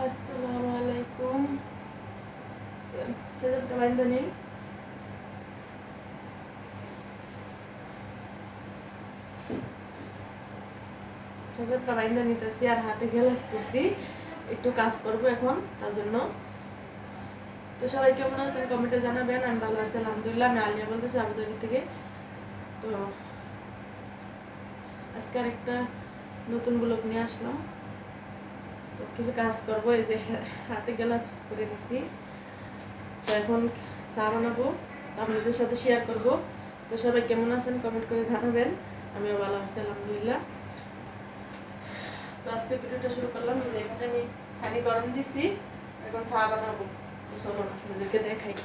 আসসালামু আলাইকুম। হেজাবটা বাইন্ধা নেই। হেজাবটা বাইন্ধা নিতেছি আর হাতে গ্লাভস পরছি, একটু কাজ করব এখন তার জন্য। তো সবাই কেমন আছেন কমেন্টে জানাবেন। আমি ভালো আছি আলহামদুলিল্লাহ। আমি আলিয়া বলতেছি আবুধাবি থেকে। তো আজকে একটা নতুন ব্লগ নিয়ে আসলাম। তো কিছু কাজ করব, এই যে হাতে গ্লাভস পরে নিছি। তো এখন চা বানাবো, আপনাদের সাথে শেয়ার করব। তো সবাই কেমন আছেন কমেন্ট করে জানাবেন। আমিও ভালো আছি আলহামদুলিল্লাহ। তো আজকে ভিডিওটা শুরু করলাম। এই যে এখানে আমি পানি গরম দিছি, এখন চা বানাবো। তো চলো না আপনাদেরকে দেখাই।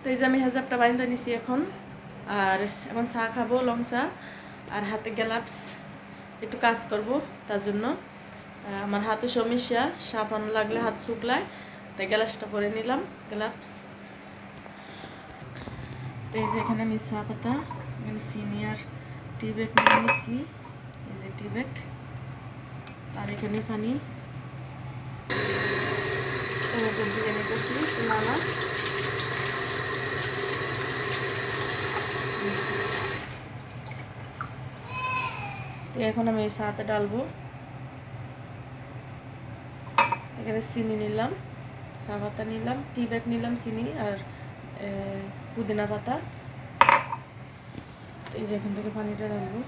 তো এই যে আমি হেজাবটা বাইন্ধা নিছি এখন, আর এখন চা খাবো, লং চা, আর হাতে গ্লাভস, একটু কাজ করব তার জন্য। আমার হাতে সমস্যা, সাবান লাগলে হাত শুকলায়, তাই গ্লাভসটা পরে নিলাম, গ্লাভস। তো এই যে এখানে আমি চা পাতা, এখানে চিনি আর টি ব্যাগ নিয়ে নিছি। এই যে টি ব্যাগ, আর এখানে পানি দিয়ে নিতেছি নানা। তো এখন আমি এই চাতে ডালবো। এখানে চিনি নিলাম, চা পাতা নিলাম, টি ব্যাগ নিলাম, চিনি আর পুদিনা পাতা। এই যে এখান থেকে পানিটা ডালবো।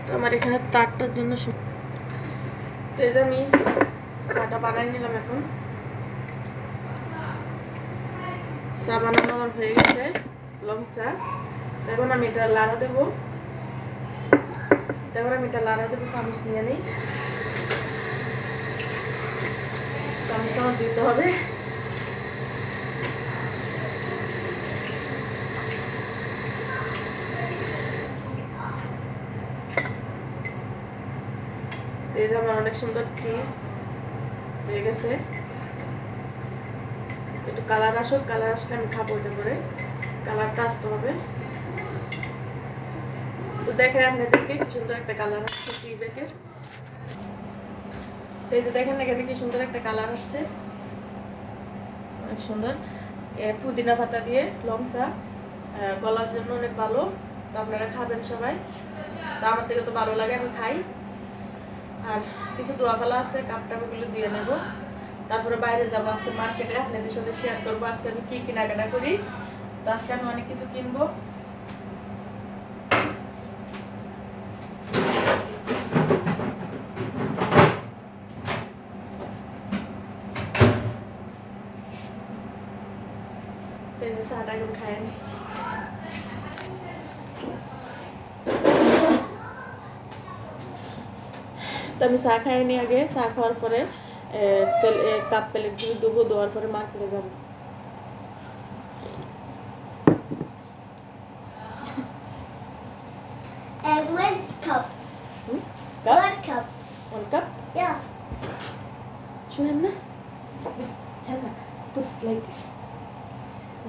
তো আমার এখানে তারটার জন্য তো এই যে আমি চাটা বানাই নিলাম। এখন চা বানানো আমার হয়ে গেছে, লং চা। তো এখন আমি এটা লাড়া দেবো। চামচ নিয়ে নিই। চামচটা আমার দিতে হবে। এই যে আমার অনেক সুন্দর টি হয়ে গেছে। একটু কালার আসুক, কালার আসলে আমি খাবো। এটা করে কালারটা আসতে হবে। তো দেখেন আপনাদেরকে কি সুন্দর একটা কালার আসছে টি ব্যাগের। তো এই যে দেখেন এখানে কি সুন্দর একটা কালার আসছে, অনেক সুন্দর। পুদিনা পাতা দিয়ে লং চা, গলার জন্য অনেক ভালো। তো আপনারা খাবেন সবাই। তো আমার থেকে তো ভালো লাগে, আমি খাই। আর কিছু দোয়া ফেলা আছে, কাপটাপগুলো দিয়ে নেব। তারপরে বাইরে যাবো আজকে মার্কেটে, আপনাদের সাথে শেয়ার করবো আজকে আমি কি কেনাকাটা করি। তো আজকে আমি অনেক কিছু কিনবো। এই যে চাটা এখন খাই নি। তো আমি চা খাই নি আগে। চা খাওয়ার পরে কাপ প্লেটগুলো দেবো, দেওয়ার পরে মার্কেটে যাবো। One cup. Cup? One cup. 1 cup? Yeah. Show Hannah. This Hannah, put like this.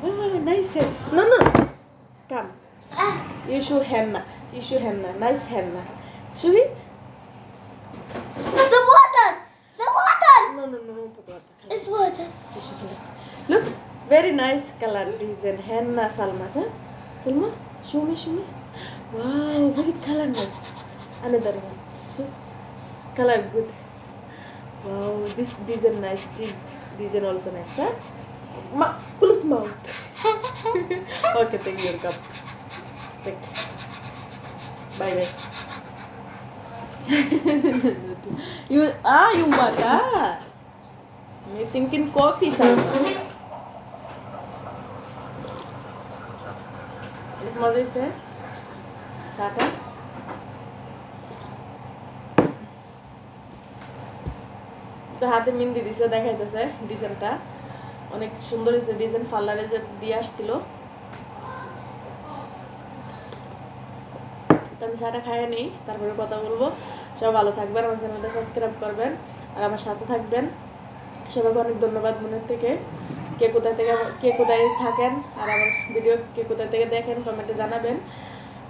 Wow, nice hair. No. Come. You show Hannah. Nice Hannah. Show me. The water. The water. No. Put water. It's water. Tissue first. Look, very nice color design. Hannah Salma, huh? Salma, show me. Wow, very color nice. Another one. So, color good. Wow, this design nice. This design also nice, huh? Close mouth. Okay, take your cup. Take. Bye. you water. Me thinking coffee, Salma. Look, mother say, Saka. তো হাতে মেহেন্দি দিছে, দেখাইতেছে ডিজাইনটা অনেক সুন্দর হয়েছে। Design পার্লারে যে দিয়ে আসছিল। তো আমি চাটা খাইয়ে নেই, তারপরে কথা বলবো। সব ভালো থাকবেন, আমার চ্যানেলটা সাবস্ক্রাইব করবেন আর আমার সাথে থাকবেন। সবাইকে অনেক ধন্যবাদ মনের থেকে। কে কোথায় থাকেন আর আমার ভিডিও কে কোথায় থেকে দেখেন কমেন্টে জানাবেন।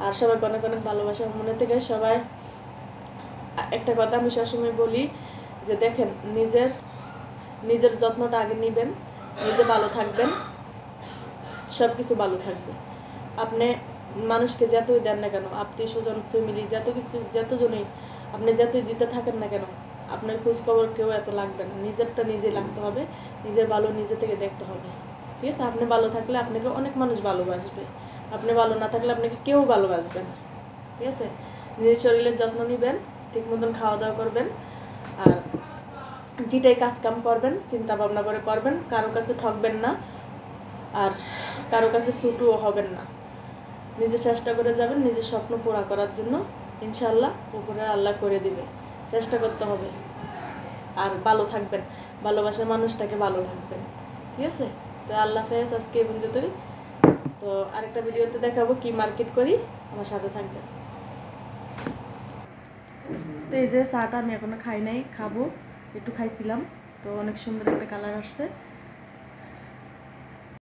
আর সবাইকে অনেক অনেক ভালোবাসা মনের থেকে। সবাই একটা কথা আমি সবসময় বলি যে দেখেন, নিজের যত্নটা আগে নেবেন, নিজে ভালো থাকবেন, সব কিছু ভালো থাকবে। আপনি মানুষকে যতই দেন না কেন, আত্মীয় স্বজন ফ্যামিলি যতজনই আপনি যতই দিতে থাকেন না কেন, আপনার খোঁজখবর কেউ এত লাগবে না। নিজেরটা নিজে লাগতে হবে, নিজের ভালো নিজে থেকে দেখতে হবে, ঠিক আছে? আপনি ভালো থাকলে আপনাকে অনেক মানুষ ভালোবাসবে, আপনি ভালো না থাকলে আপনাকে কেউ ভালোবাসবে না, ঠিক আছে? নিজের শরীরের যত্ন নেবেন, ঠিক মতন খাওয়া দাওয়া করবেন, আর যেটাই কাজ কাম করবেন চিন্তা ভাবনা করে করবেন, কারো কাছে ঠকবেন না আর কারো কাছে ছুটুও হবেন না। নিজে চেষ্টা করে যাবেন নিজের স্বপ্ন পুরা করার জন্য, ইনশাআল্লাহ উপরে আল্লাহ করে দিবে। চেষ্টা করতে হবে আর ভালো থাকবেন, ভালোবাসার মানুষটাকে ভালো রাখবেন, ঠিক আছে? তো আল্লাহ হাফেজ, আজকে এই পর্যন্তই। তো আরেকটা ভিডিওতে দেখাবো কি মার্কেট করি, আমার সাথে থাকবেন। তো এই যে চাটা আমি এখনো খাই নাই, খাবো, একটু খাইছিলাম, তো অনেক সুন্দর একটা কালার আসছে।